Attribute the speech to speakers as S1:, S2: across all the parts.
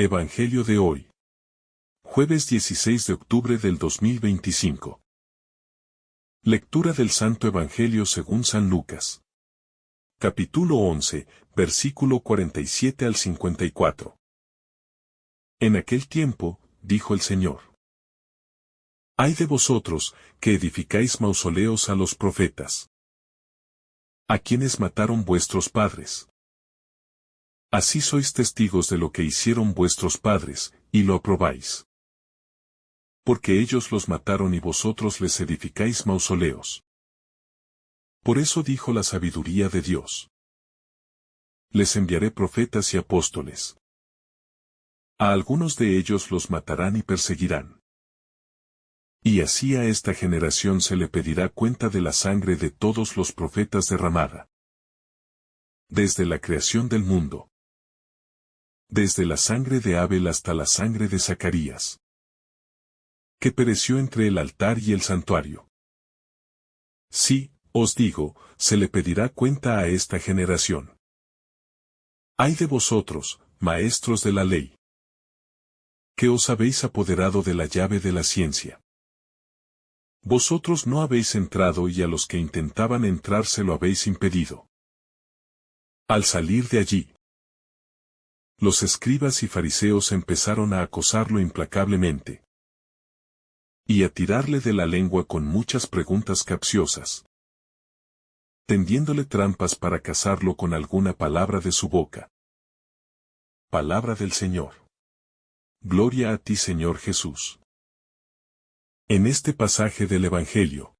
S1: Evangelio de hoy. Jueves 16 de octubre del 2025. Lectura del Santo Evangelio según San Lucas. Capítulo 11, versículo 47 al 54. En aquel tiempo, dijo el Señor: Ay de vosotros, que edificáis mausoleos a los profetas, a quienes mataron vuestros padres. Así sois testigos de lo que hicieron vuestros padres, y lo aprobáis. Porque ellos los mataron y vosotros les edificáis mausoleos. Por eso dijo la sabiduría de Dios: Les enviaré profetas y apóstoles. A algunos de ellos los matarán y perseguirán. Y así a esta generación se le pedirá cuenta de la sangre de todos los profetas derramada, desde la creación del mundo, desde la sangre de Abel hasta la sangre de Zacarías, que pereció entre el altar y el santuario. Sí, os digo, se le pedirá cuenta a esta generación. Ay de vosotros, maestros de la ley, que os habéis apoderado de la llave de la ciencia. Vosotros no habéis entrado y a los que intentaban entrar se lo habéis impedido. Al salir de allí, los escribas y fariseos empezaron a acosarlo implacablemente y a tirarle de la lengua con muchas preguntas capciosas, tendiéndole trampas para casarlo con alguna palabra de su boca. Palabra del Señor. Gloria a ti, Señor Jesús. En este pasaje del Evangelio,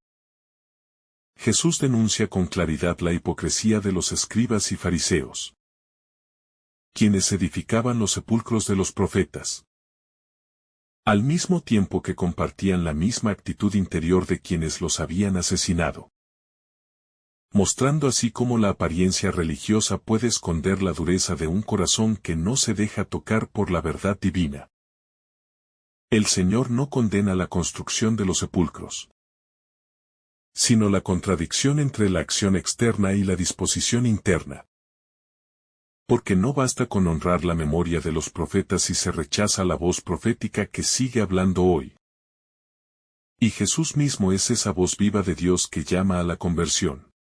S1: Jesús denuncia con claridad la hipocresía de los escribas y fariseos, quienes edificaban los sepulcros de los profetas, al mismo tiempo que compartían la misma actitud interior de quienes los habían asesinado, mostrando así cómo la apariencia religiosa puede esconder la dureza de un corazón que no se deja tocar por la verdad divina. El Señor no condena la construcción de los sepulcros, sino la contradicción entre la acción externa y la disposición interna. Porque no basta con honrar la memoria de los profetas si se rechaza la voz profética que sigue hablando hoy. Y Jesús mismo es esa voz viva de Dios que llama a la conversión.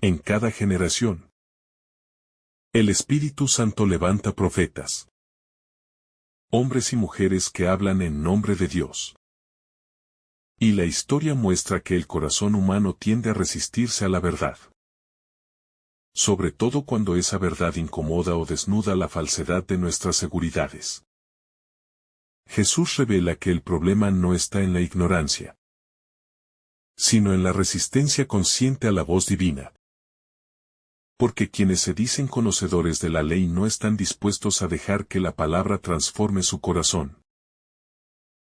S1: En cada generación, el Espíritu Santo levanta profetas, hombres y mujeres que hablan en nombre de Dios. Y la historia muestra que el corazón humano tiende a resistirse a la verdad, sobre todo cuando esa verdad incomoda o desnuda la falsedad de nuestras seguridades. Jesús revela que el problema no está en la ignorancia, sino en la resistencia consciente a la voz divina. Porque quienes se dicen conocedores de la ley no están dispuestos a dejar que la palabra transforme su corazón,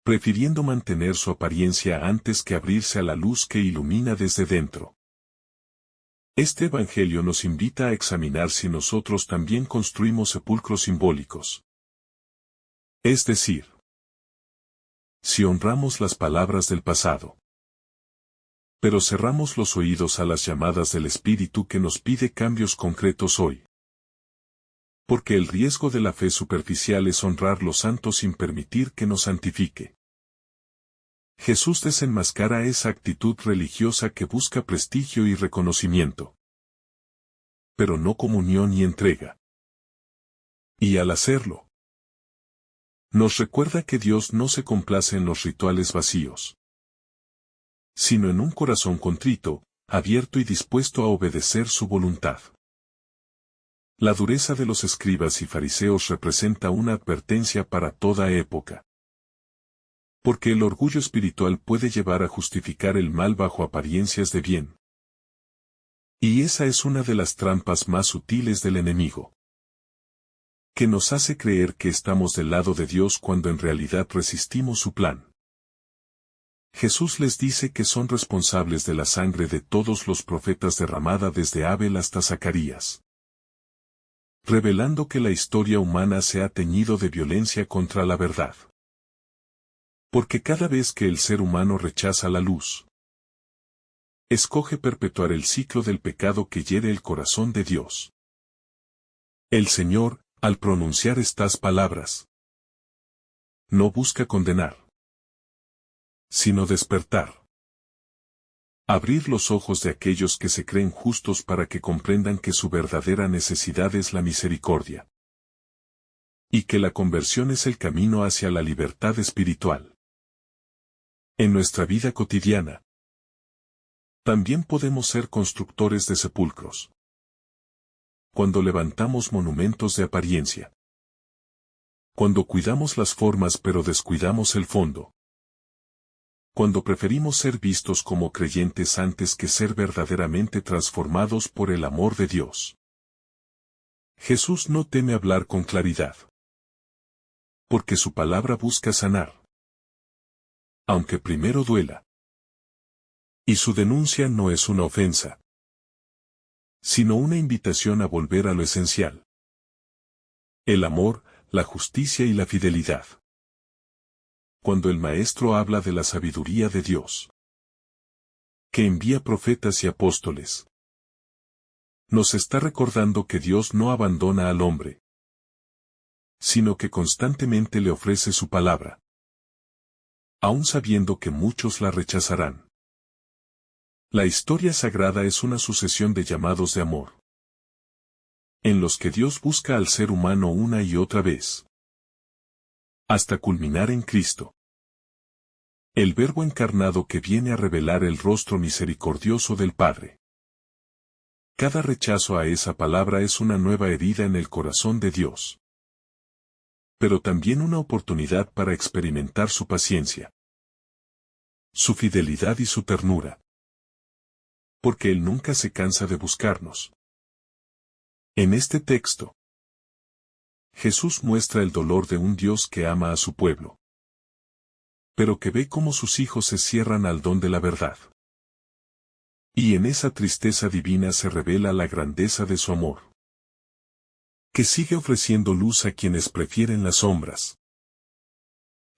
S1: prefiriendo mantener su apariencia antes que abrirse a la luz que ilumina desde dentro. Este Evangelio nos invita a examinar si nosotros también construimos sepulcros simbólicos. Es decir, si honramos las palabras del pasado, pero cerramos los oídos a las llamadas del Espíritu que nos pide cambios concretos hoy. Porque el riesgo de la fe superficial es honrar lo santo sin permitir que nos santifique. Jesús desenmascara esa actitud religiosa que busca prestigio y reconocimiento, pero no comunión y entrega. Y al hacerlo, nos recuerda que Dios no se complace en los rituales vacíos, sino en un corazón contrito, abierto y dispuesto a obedecer su voluntad. La dureza de los escribas y fariseos representa una advertencia para toda época. Porque el orgullo espiritual puede llevar a justificar el mal bajo apariencias de bien. Y esa es una de las trampas más sutiles del enemigo, que nos hace creer que estamos del lado de Dios cuando en realidad resistimos su plan. Jesús les dice que son responsables de la sangre de todos los profetas derramada desde Abel hasta Zacarías, revelando que la historia humana se ha teñido de violencia contra la verdad. Porque cada vez que el ser humano rechaza la luz, escoge perpetuar el ciclo del pecado que hiere el corazón de Dios. El Señor, Al pronunciar estas palabras, no busca condenar, sino despertar. Abrir los ojos de aquellos que se creen justos para que comprendan que su verdadera necesidad es la misericordia. Y que la conversión es el camino hacia la libertad espiritual. En nuestra vida cotidiana, también podemos ser constructores de sepulcros. Cuando levantamos monumentos de apariencia. Cuando cuidamos las formas pero descuidamos el fondo. Cuando preferimos ser vistos como creyentes antes que ser verdaderamente transformados por el amor de Dios. Jesús no teme hablar con claridad. Porque su palabra busca sanar. Aunque primero duela. Y su denuncia no es una ofensa, sino una invitación a volver a lo esencial. El amor, la justicia y la fidelidad. Cuando el Maestro habla de la sabiduría de Dios, que envía profetas y apóstoles, nos está recordando que Dios no abandona al hombre, sino que constantemente le ofrece su palabra, aun sabiendo que muchos la rechazarán. La historia sagrada es una sucesión de llamados de amor, en los que Dios busca al ser humano una y otra vez, hasta culminar en Cristo. El Verbo encarnado que viene a revelar el rostro misericordioso del Padre. Cada rechazo a esa palabra es una nueva herida en el corazón de Dios. Pero también una oportunidad para experimentar su paciencia, su fidelidad y su ternura. Porque Él nunca se cansa de buscarnos. En este texto, Jesús muestra el dolor de un Dios que ama a su pueblo, pero que ve cómo sus hijos se cierran al don de la verdad. Y en esa tristeza divina se revela la grandeza de su amor, que sigue ofreciendo luz a quienes prefieren las sombras.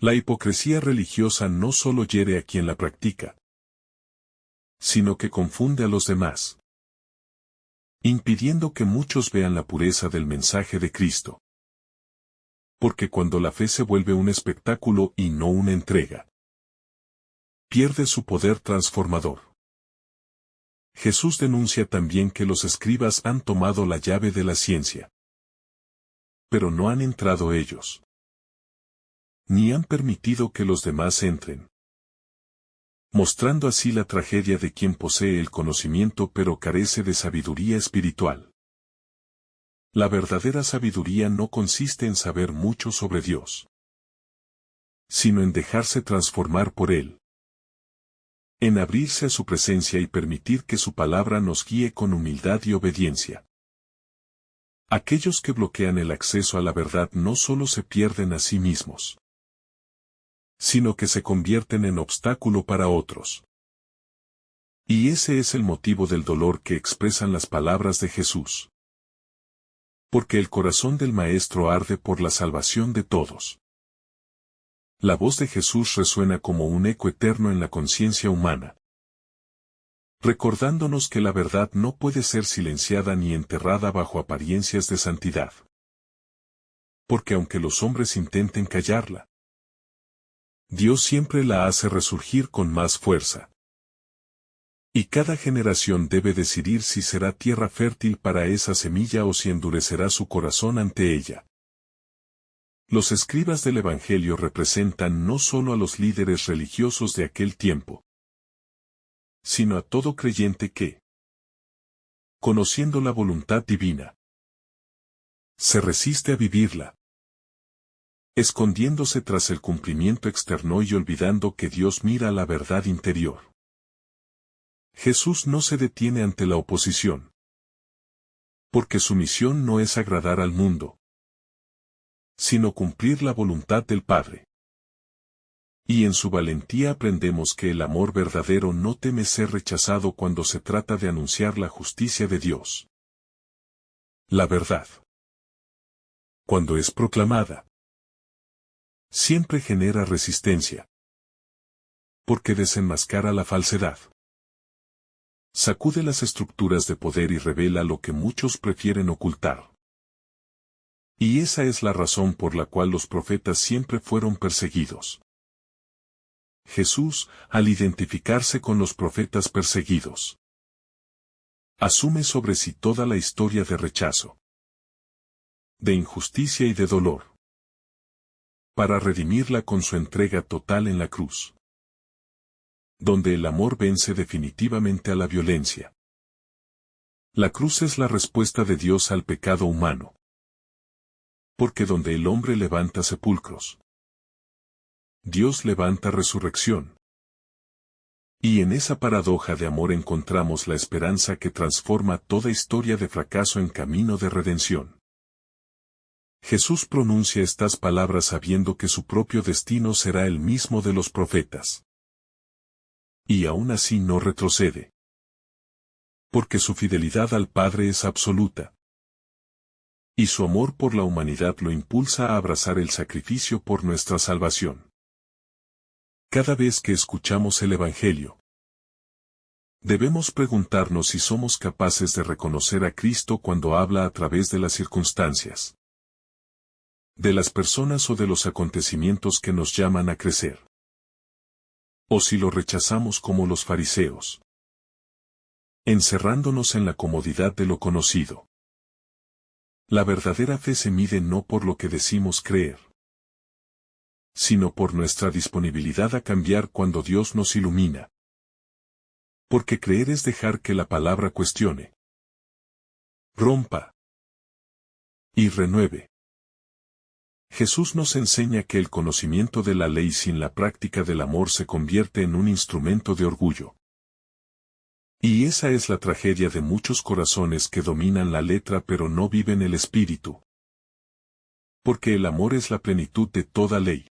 S1: La hipocresía religiosa no solo hiere a quien la practica, sino que confunde a los demás, impidiendo que muchos vean la pureza del mensaje de Cristo. Porque cuando la fe se vuelve un espectáculo y no una entrega, pierde su poder transformador. Jesús denuncia también que los escribas han tomado la llave de la ciencia, pero no han entrado ellos, ni han permitido que los demás entren, mostrando así la tragedia de quien posee el conocimiento pero carece de sabiduría espiritual. La verdadera sabiduría no consiste en saber mucho sobre Dios, sino en dejarse transformar por Él, en abrirse a su presencia y permitir que su palabra nos guíe con humildad y obediencia. Aquellos que bloquean el acceso a la verdad no solo se pierden a sí mismos, sino que se convierten en obstáculo para otros. Y ese es el motivo del dolor que expresan las palabras de Jesús. Porque el corazón del Maestro arde por la salvación de todos. La voz de Jesús resuena como un eco eterno en la conciencia humana, recordándonos que la verdad no puede ser silenciada ni enterrada bajo apariencias de santidad. Porque aunque los hombres intenten callarla, Dios siempre la hace resurgir con más fuerza. Y cada generación debe decidir si será tierra fértil para esa semilla o si endurecerá su corazón ante ella. Los escribas del Evangelio representan no solo a los líderes religiosos de aquel tiempo, sino a todo creyente que, conociendo la voluntad divina, se resiste a vivirla, escondiéndose tras el cumplimiento externo y olvidando que Dios mira la verdad interior. Jesús no se detiene ante la oposición, porque su misión no es agradar al mundo, sino cumplir la voluntad del Padre. Y en su valentía aprendemos que el amor verdadero no teme ser rechazado cuando se trata de anunciar la justicia de Dios. La verdad, cuando es proclamada, siempre genera resistencia, porque desenmascara la falsedad. Sacude las estructuras de poder y revela lo que muchos prefieren ocultar. Y esa es la razón por la cual los profetas siempre fueron perseguidos. Jesús, al identificarse con los profetas perseguidos, asume sobre sí toda la historia de rechazo, de injusticia y de dolor, para redimirla con su entrega total en la cruz, donde el amor vence definitivamente a la violencia. La cruz es la respuesta de Dios al pecado humano, porque donde el hombre levanta sepulcros, Dios levanta resurrección. Y en esa paradoja de amor encontramos la esperanza que transforma toda historia de fracaso en camino de redención. Jesús pronuncia estas palabras sabiendo que su propio destino será el mismo de los profetas. Y aún así no retrocede. Porque su fidelidad al Padre es absoluta. Y su amor por la humanidad lo impulsa a abrazar el sacrificio por nuestra salvación. Cada vez que escuchamos el Evangelio, debemos preguntarnos si somos capaces de reconocer a Cristo cuando habla a través de las circunstancias, de las personas o de los acontecimientos que nos llaman a crecer. O si lo rechazamos como los fariseos, encerrándonos en la comodidad de lo conocido. La verdadera fe se mide no por lo que decimos creer, sino por nuestra disponibilidad a cambiar cuando Dios nos ilumina. Porque creer es dejar que la palabra cuestione, rompa y renueve. Jesús nos enseña que el conocimiento de la ley sin la práctica del amor se convierte en un instrumento de orgullo. Y esa es la tragedia de muchos corazones que dominan la letra pero no viven el espíritu. Porque el amor es la plenitud de toda ley.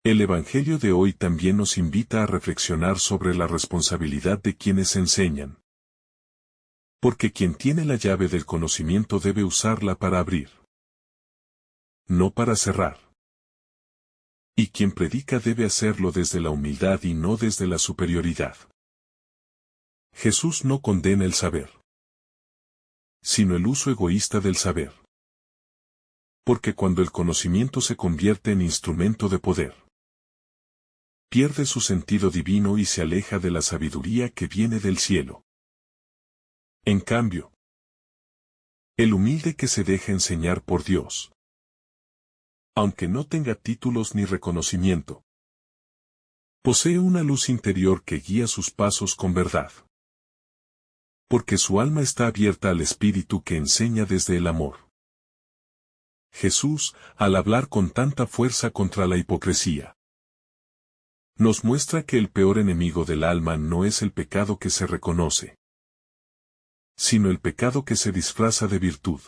S1: El Evangelio de hoy también nos invita a reflexionar sobre la responsabilidad de quienes enseñan. Porque quien tiene la llave del conocimiento debe usarla para abrir, no para cerrar. Y quien predica debe hacerlo desde la humildad y no desde la superioridad. Jesús no condena el saber, sino el uso egoísta del saber. Porque cuando el conocimiento se convierte en instrumento de poder, pierde su sentido divino y se aleja de la sabiduría que viene del cielo. En cambio, el humilde que se deja enseñar por Dios, aunque no tenga títulos ni reconocimiento, posee una luz interior que guía sus pasos con verdad. Porque su alma está abierta al Espíritu que enseña desde el amor. Jesús, al hablar con tanta fuerza contra la hipocresía, nos muestra que el peor enemigo del alma no es el pecado que se reconoce, sino el pecado que se disfraza de virtud.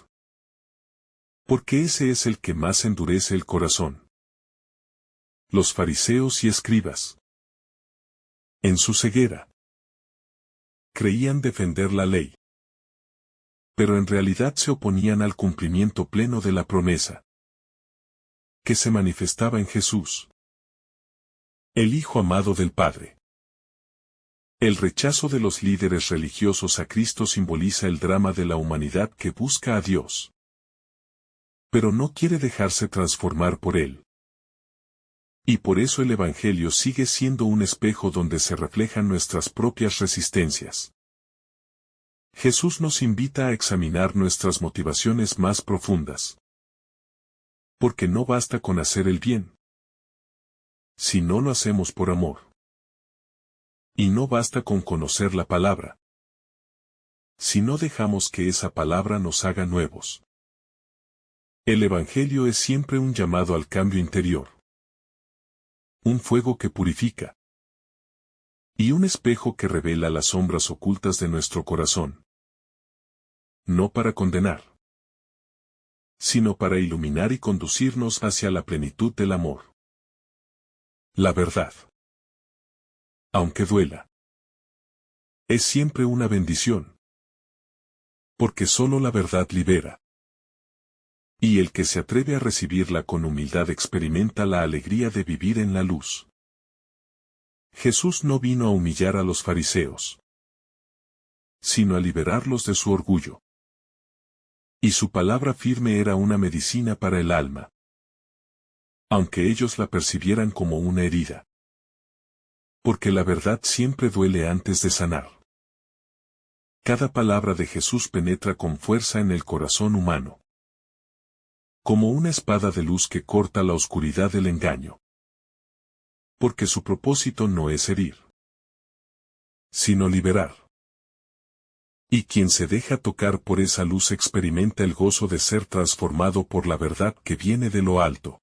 S1: Porque ese es el que más endurece el corazón. Los fariseos y escribas, en su ceguera, creían defender la ley, pero en realidad se oponían al cumplimiento pleno de la promesa, que se manifestaba en Jesús, el Hijo amado del Padre. El rechazo de los líderes religiosos a Cristo simboliza el drama de la humanidad que busca a Dios, pero no quiere dejarse transformar por Él. Y por eso el Evangelio sigue siendo un espejo donde se reflejan nuestras propias resistencias. Jesús nos invita a examinar nuestras motivaciones más profundas. Porque no basta con hacer el bien, si no lo hacemos por amor. Y no basta con conocer la palabra, si no dejamos que esa palabra nos haga nuevos. El Evangelio es siempre un llamado al cambio interior, un fuego que purifica, y un espejo que revela las sombras ocultas de nuestro corazón. No para condenar, sino para iluminar y conducirnos hacia la plenitud del amor. La verdad, aunque duela, es siempre una bendición. Porque solo la verdad libera. Y el que se atreve a recibirla con humildad experimenta la alegría de vivir en la luz. Jesús no vino a humillar a los fariseos, sino a liberarlos de su orgullo. Y su palabra firme era una medicina para el alma, aunque ellos la percibieran como una herida. Porque la verdad siempre duele antes de sanar. Cada palabra de Jesús penetra con fuerza en el corazón humano, como una espada de luz que corta la oscuridad del engaño. Porque su propósito no es herir, sino liberar. Y quien se deja tocar por esa luz experimenta el gozo de ser transformado por la verdad que viene de lo alto.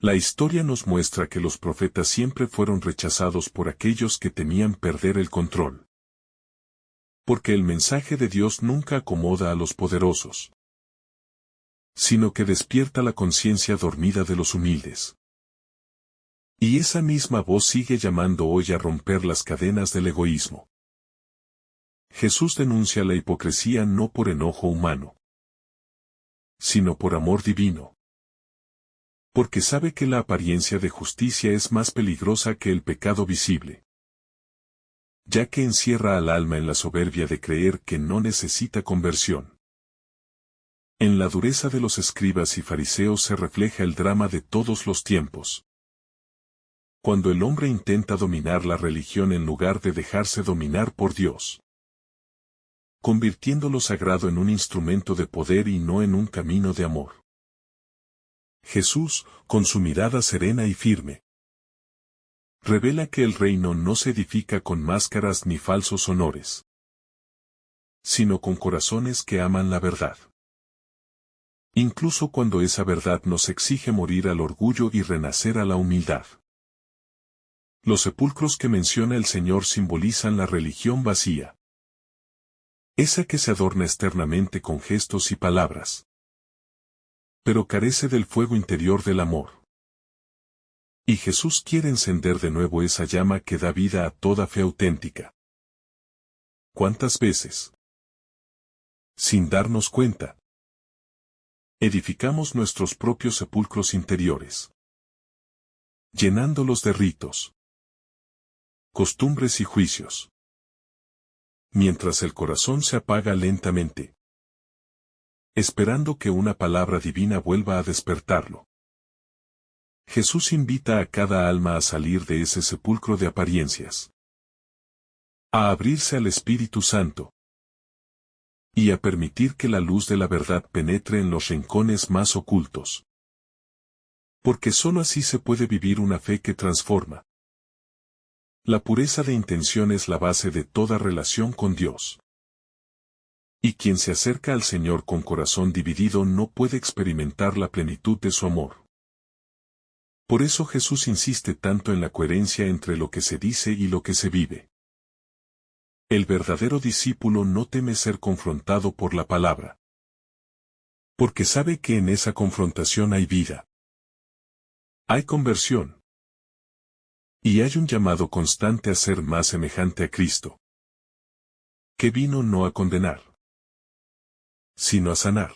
S1: La historia nos muestra que los profetas siempre fueron rechazados por aquellos que temían perder el control. Porque el mensaje de Dios nunca acomoda a los poderosos, sino que despierta la conciencia dormida de los humildes. Y esa misma voz sigue llamando hoy a romper las cadenas del egoísmo. Jesús denuncia la hipocresía no por enojo humano, sino por amor divino. Porque sabe que la apariencia de justicia es más peligrosa que el pecado visible, ya que encierra al alma en la soberbia de creer que no necesita conversión. En la dureza de los escribas y fariseos se refleja el drama de todos los tiempos. Cuando el hombre intenta dominar la religión en lugar de dejarse dominar por Dios, convirtiendo lo sagrado en un instrumento de poder y no en un camino de amor. Jesús, con su mirada serena y firme, revela que el reino no se edifica con máscaras ni falsos honores, sino con corazones que aman la verdad. Incluso cuando esa verdad nos exige morir al orgullo y renacer a la humildad. Los sepulcros que menciona el Señor simbolizan la religión vacía, esa que se adorna externamente con gestos y palabras, pero carece del fuego interior del amor. Y Jesús quiere encender de nuevo esa llama que da vida a toda fe auténtica. ¿Cuántas veces, sin darnos cuenta, edificamos nuestros propios sepulcros interiores, llenándolos de ritos, costumbres y juicios, mientras el corazón se apaga lentamente, esperando que una palabra divina vuelva a despertarlo? Jesús invita a cada alma a salir de ese sepulcro de apariencias, a abrirse al Espíritu Santo, y a permitir que la luz de la verdad penetre en los rincones más ocultos. Porque sólo así se puede vivir una fe que transforma. La pureza de intención es la base de toda relación con Dios. Y quien se acerca al Señor con corazón dividido no puede experimentar la plenitud de su amor. Por eso Jesús insiste tanto en la coherencia entre lo que se dice y lo que se vive. El verdadero discípulo no teme ser confrontado por la palabra, porque sabe que en esa confrontación hay vida, hay conversión, y hay un llamado constante a ser más semejante a Cristo, que vino no a condenar, sino a sanar.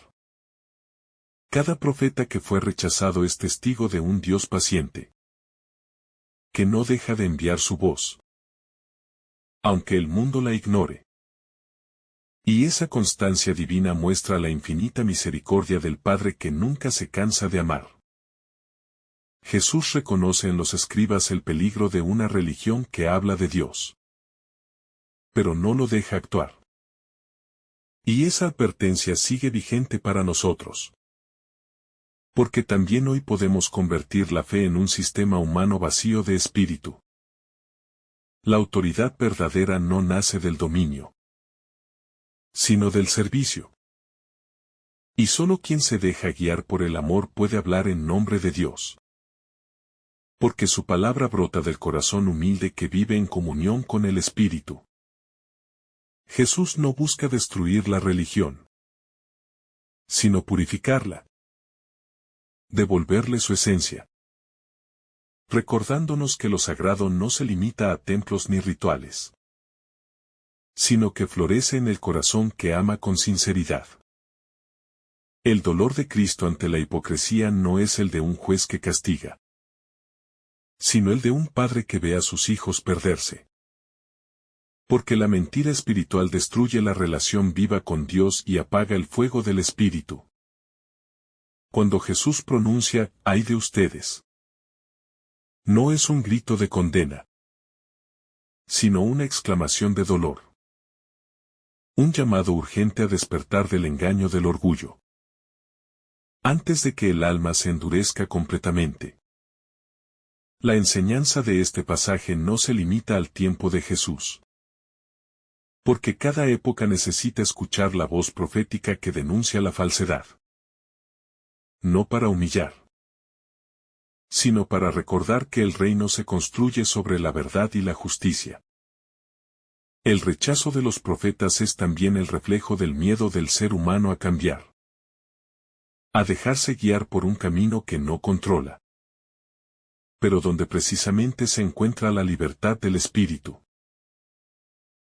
S1: Cada profeta que fue rechazado es testigo de un Dios paciente, que no deja de enviar su voz, aunque el mundo la ignore. Y esa constancia divina muestra la infinita misericordia del Padre que nunca se cansa de amar. Jesús reconoce en los escribas el peligro de una religión que habla de Dios, pero no lo deja actuar. Y esa advertencia sigue vigente para nosotros. Porque también hoy podemos convertir la fe en un sistema humano vacío de espíritu. La autoridad verdadera no nace del dominio, sino del servicio. Y solo quien se deja guiar por el amor puede hablar en nombre de Dios. Porque su palabra brota del corazón humilde que vive en comunión con el Espíritu. Jesús no busca destruir la religión, sino purificarla, devolverle su esencia, recordándonos que lo sagrado no se limita a templos ni rituales, sino que florece en el corazón que ama con sinceridad. El dolor de Cristo ante la hipocresía no es el de un juez que castiga, sino el de un padre que ve a sus hijos perderse. Porque la mentira espiritual destruye la relación viva con Dios y apaga el fuego del Espíritu. Cuando Jesús pronuncia, «ay de ustedes», no es un grito de condena, sino una exclamación de dolor. Un llamado urgente a despertar del engaño del orgullo. Antes de que el alma se endurezca completamente. La enseñanza de este pasaje no se limita al tiempo de Jesús. Porque cada época necesita escuchar la voz profética que denuncia la falsedad. No para humillar, sino para recordar que el reino se construye sobre la verdad y la justicia. El rechazo de los profetas es también el reflejo del miedo del ser humano a cambiar. A dejarse guiar por un camino que no controla. Pero donde precisamente se encuentra la libertad del espíritu.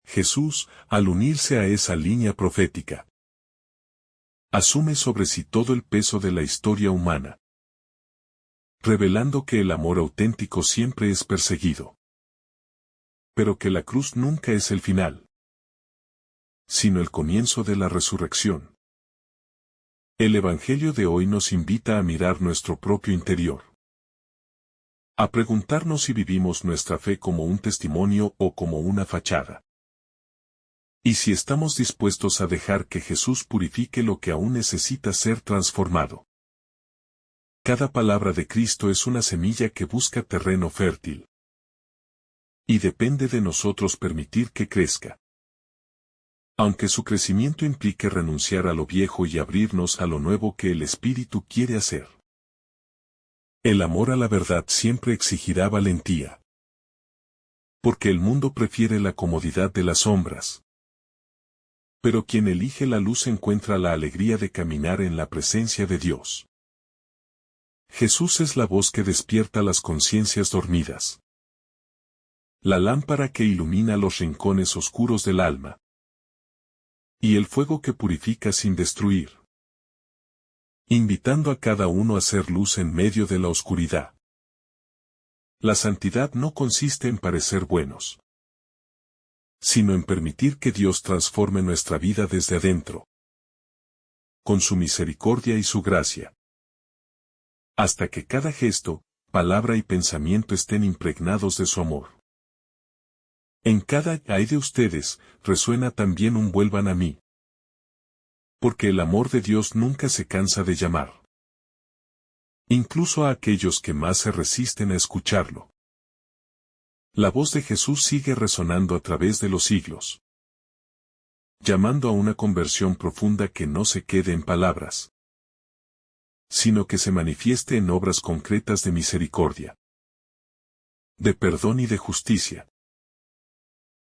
S1: Jesús, al unirse a esa línea profética, asume sobre sí todo el peso de la historia humana, revelando que el amor auténtico siempre es perseguido, pero que la cruz nunca es el final, sino el comienzo de la resurrección. El Evangelio de hoy nos invita a mirar nuestro propio interior, a preguntarnos si vivimos nuestra fe como un testimonio o como una fachada. Y si estamos dispuestos a dejar que Jesús purifique lo que aún necesita ser transformado. Cada palabra de Cristo es una semilla que busca terreno fértil. Y depende de nosotros permitir que crezca. Aunque su crecimiento implique renunciar a lo viejo y abrirnos a lo nuevo que el Espíritu quiere hacer. El amor a la verdad siempre exigirá valentía. Porque el mundo prefiere la comodidad de las sombras. Pero quien elige la luz encuentra la alegría de caminar en la presencia de Dios. Jesús es la voz que despierta las conciencias dormidas. La lámpara que ilumina los rincones oscuros del alma. Y el fuego que purifica sin destruir. Invitando a cada uno a ser luz en medio de la oscuridad. La santidad no consiste en parecer buenos, sino en permitir que Dios transforme nuestra vida desde adentro, con su misericordia y su gracia, hasta que cada gesto, palabra y pensamiento estén impregnados de su amor. En cada «ay de ustedes» resuena también un «vuelvan a mí», porque el amor de Dios nunca se cansa de llamar, incluso a aquellos que más se resisten a escucharlo. La voz de Jesús sigue resonando a través de los siglos, llamando a una conversión profunda que no se quede en palabras, sino que se manifieste en obras concretas de misericordia, de perdón y de justicia.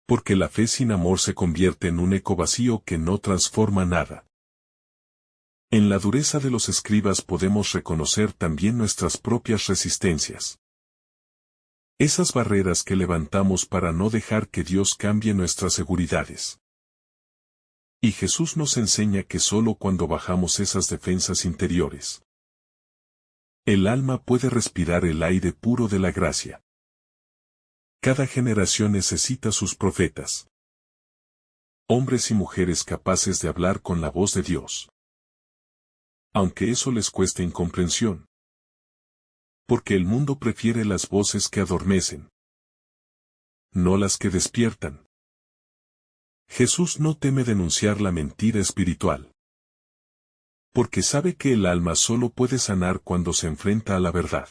S1: Porque la fe sin amor se convierte en un eco vacío que no transforma nada. En la dureza de los escribas podemos reconocer también nuestras propias resistencias. Esas barreras que levantamos para no dejar que Dios cambie nuestras seguridades. Y Jesús nos enseña que solo cuando bajamos esas defensas interiores, el alma puede respirar el aire puro de la gracia. Cada generación necesita sus profetas. Hombres y mujeres capaces de hablar con la voz de Dios. Aunque eso les cueste incomprensión. Porque el mundo prefiere las voces que adormecen, no las que despiertan. Jesús no teme denunciar la mentira espiritual. Porque sabe que el alma solo puede sanar cuando se enfrenta a la verdad.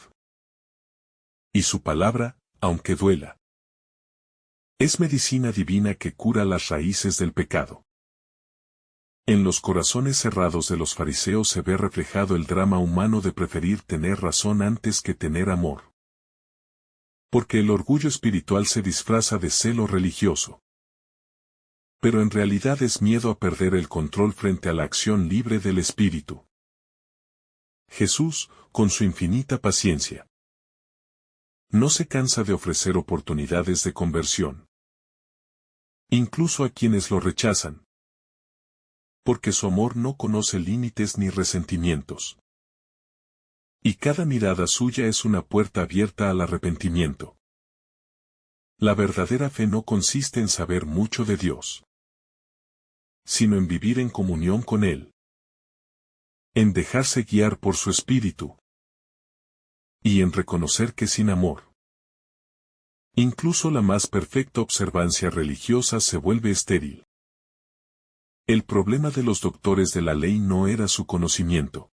S1: Y su palabra, aunque duela, es medicina divina que cura las raíces del pecado. En los corazones cerrados de los fariseos se ve reflejado el drama humano de preferir tener razón antes que tener amor. Porque el orgullo espiritual se disfraza de celo religioso. Pero en realidad es miedo a perder el control frente a la acción libre del Espíritu. Jesús, con su infinita paciencia, no se cansa de ofrecer oportunidades de conversión. Incluso a quienes lo rechazan. Porque su amor no conoce límites ni resentimientos. Y cada mirada suya es una puerta abierta al arrepentimiento. La verdadera fe no consiste en saber mucho de Dios, sino en vivir en comunión con Él, en dejarse guiar por su Espíritu, y en reconocer que sin amor, incluso la más perfecta observancia religiosa se vuelve estéril. El problema de los doctores de la ley no era su conocimiento,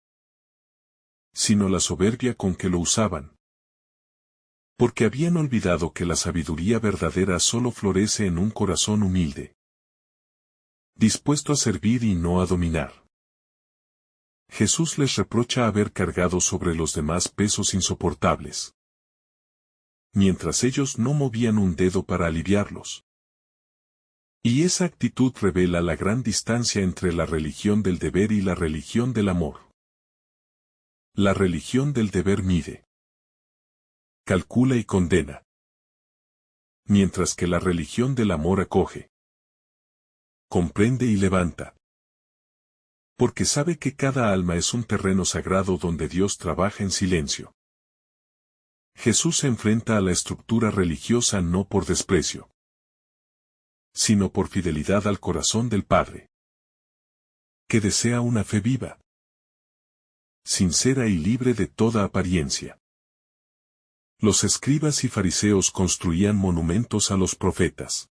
S1: sino la soberbia con que lo usaban. Porque habían olvidado que la sabiduría verdadera solo florece en un corazón humilde, dispuesto a servir y no a dominar. Jesús les reprocha haber cargado sobre los demás pesos insoportables, mientras ellos no movían un dedo para aliviarlos. Y esa actitud revela la gran distancia entre la religión del deber y la religión del amor. La religión del deber mide, calcula y condena, mientras que la religión del amor acoge, comprende y levanta. Porque sabe que cada alma es un terreno sagrado donde Dios trabaja en silencio. Jesús se enfrenta a la estructura religiosa no por desprecio, sino por fidelidad al corazón del Padre, que desea una fe viva, sincera y libre de toda apariencia. Los escribas y fariseos construían monumentos a los profetas,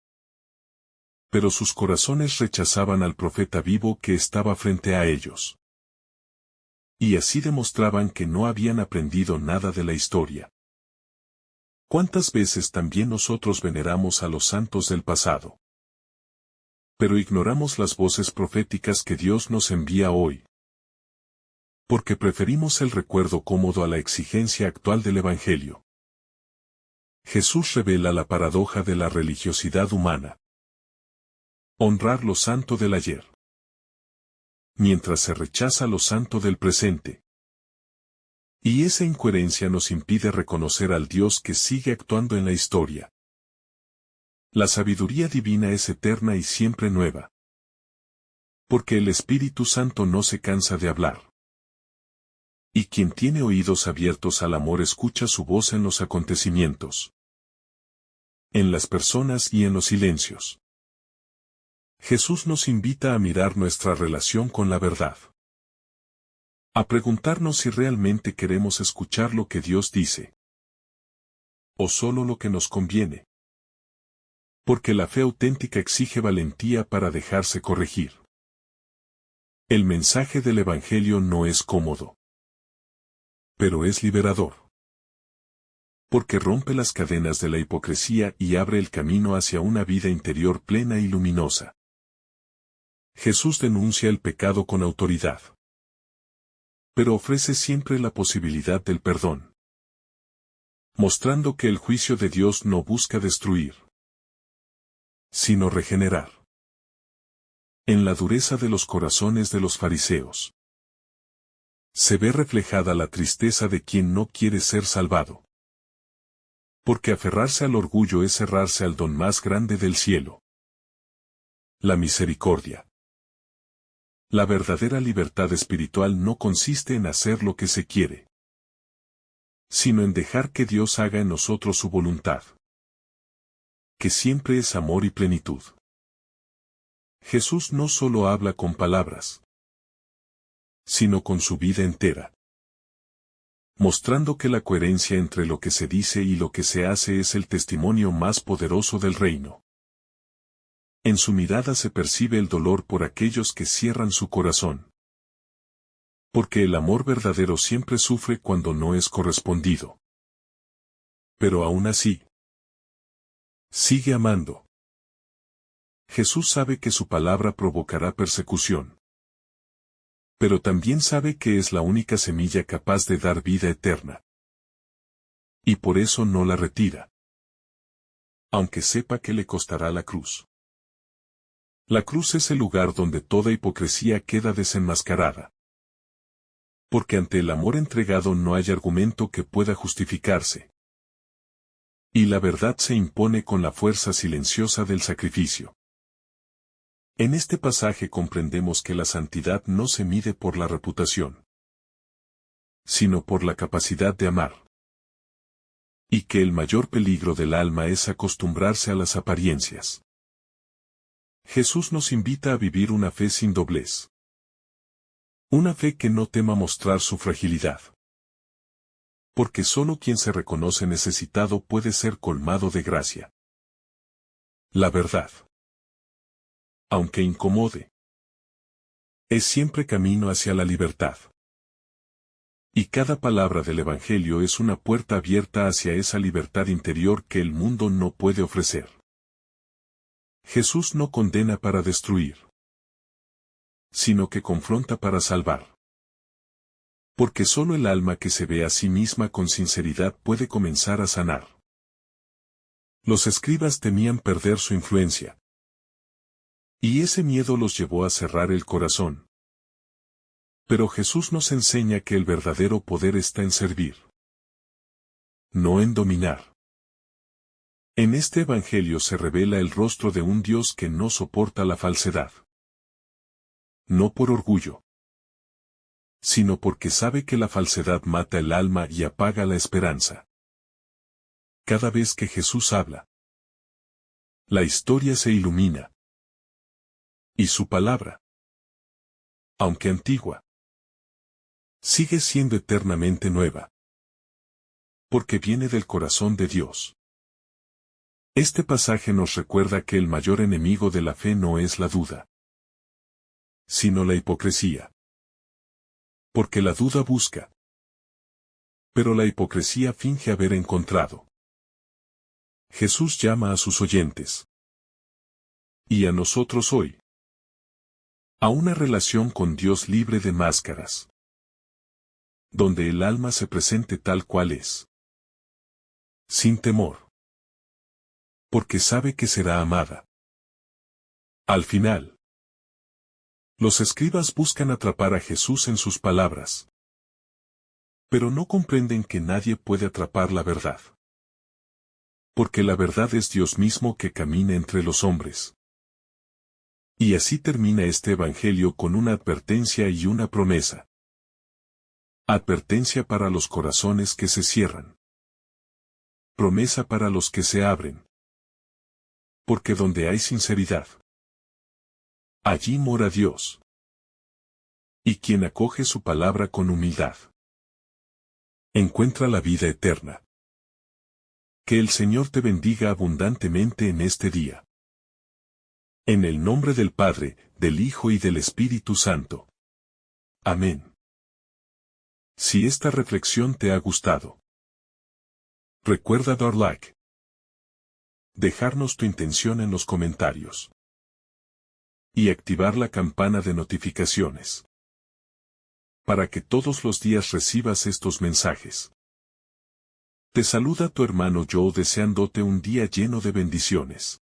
S1: pero sus corazones rechazaban al profeta vivo que estaba frente a ellos. Y así demostraban que no habían aprendido nada de la historia. ¿Cuántas veces también nosotros veneramos a los santos del pasado? Pero ignoramos las voces proféticas que Dios nos envía hoy, porque preferimos el recuerdo cómodo a la exigencia actual del Evangelio. Jesús revela la paradoja de la religiosidad humana. Honrar lo santo del ayer, mientras se rechaza lo santo del presente. Y esa incoherencia nos impide reconocer al Dios que sigue actuando en la historia. La sabiduría divina es eterna y siempre nueva, porque el Espíritu Santo no se cansa de hablar. Y quien tiene oídos abiertos al amor escucha su voz en los acontecimientos, en las personas y en los silencios. Jesús nos invita a mirar nuestra relación con la verdad, a preguntarnos si realmente queremos escuchar lo que Dios dice, o solo lo que nos conviene. Porque la fe auténtica exige valentía para dejarse corregir. El mensaje del Evangelio no es cómodo, pero es liberador. Porque rompe las cadenas de la hipocresía y abre el camino hacia una vida interior plena y luminosa. Jesús denuncia el pecado con autoridad, pero ofrece siempre la posibilidad del perdón, mostrando que el juicio de Dios no busca destruir, sino regenerar. En la dureza de los corazones de los fariseos se ve reflejada la tristeza de quien no quiere ser salvado. Porque aferrarse al orgullo es cerrarse al don más grande del cielo, la misericordia. La verdadera libertad espiritual no consiste en hacer lo que se quiere, sino en dejar que Dios haga en nosotros su voluntad, que siempre es amor y plenitud. Jesús no solo habla con palabras, sino con su vida entera, mostrando que la coherencia entre lo que se dice y lo que se hace es el testimonio más poderoso del reino. En su mirada se percibe el dolor por aquellos que cierran su corazón. Porque el amor verdadero siempre sufre cuando no es correspondido. Pero aún así, sigue amando. Jesús sabe que su palabra provocará persecución. Pero también sabe que es la única semilla capaz de dar vida eterna. Y por eso no la retira, aunque sepa que le costará la cruz. La cruz es el lugar donde toda hipocresía queda desenmascarada. Porque ante el amor entregado no hay argumento que pueda justificarse. Y la verdad se impone con la fuerza silenciosa del sacrificio. En este pasaje comprendemos que la santidad no se mide por la reputación, sino por la capacidad de amar. Y que el mayor peligro del alma es acostumbrarse a las apariencias. Jesús nos invita a vivir una fe sin doblez. Una fe que no tema mostrar su fragilidad. Porque solo quien se reconoce necesitado puede ser colmado de gracia. La verdad, aunque incomode, es siempre camino hacia la libertad. Y cada palabra del Evangelio es una puerta abierta hacia esa libertad interior que el mundo no puede ofrecer. Jesús no condena para destruir, sino que confronta para salvar. Porque solo el alma que se ve a sí misma con sinceridad puede comenzar a sanar. Los escribas temían perder su influencia. Y ese miedo los llevó a cerrar el corazón. Pero Jesús nos enseña que el verdadero poder está en servir, no en dominar. En este Evangelio se revela el rostro de un Dios que no soporta la falsedad. No por orgullo, sino porque sabe que la falsedad mata el alma y apaga la esperanza. Cada vez que Jesús habla, la historia se ilumina. Y su palabra, aunque antigua, sigue siendo eternamente nueva. Porque viene del corazón de Dios. Este pasaje nos recuerda que el mayor enemigo de la fe no es la duda, sino la hipocresía. Porque la duda busca, pero la hipocresía finge haber encontrado. Jesús llama a sus oyentes, y a nosotros hoy, a una relación con Dios libre de máscaras, donde el alma se presente tal cual es, sin temor, porque sabe que será amada. Al final, los escribas buscan atrapar a Jesús en sus palabras, pero no comprenden que nadie puede atrapar la verdad. Porque la verdad es Dios mismo que camina entre los hombres. Y así termina este Evangelio con una advertencia y una promesa. Advertencia para los corazones que se cierran. Promesa para los que se abren. Porque donde hay sinceridad, allí mora Dios. Y quien acoge su palabra con humildad, encuentra la vida eterna. Que el Señor te bendiga abundantemente en este día. En el nombre del Padre, del Hijo y del Espíritu Santo. Amén. Si esta reflexión te ha gustado, recuerda dar like. Dejarnos tu intención en los comentarios. Y activar la campana de notificaciones. Para que todos los días recibas estos mensajes. Te saluda tu hermano Joe deseándote un día lleno de bendiciones.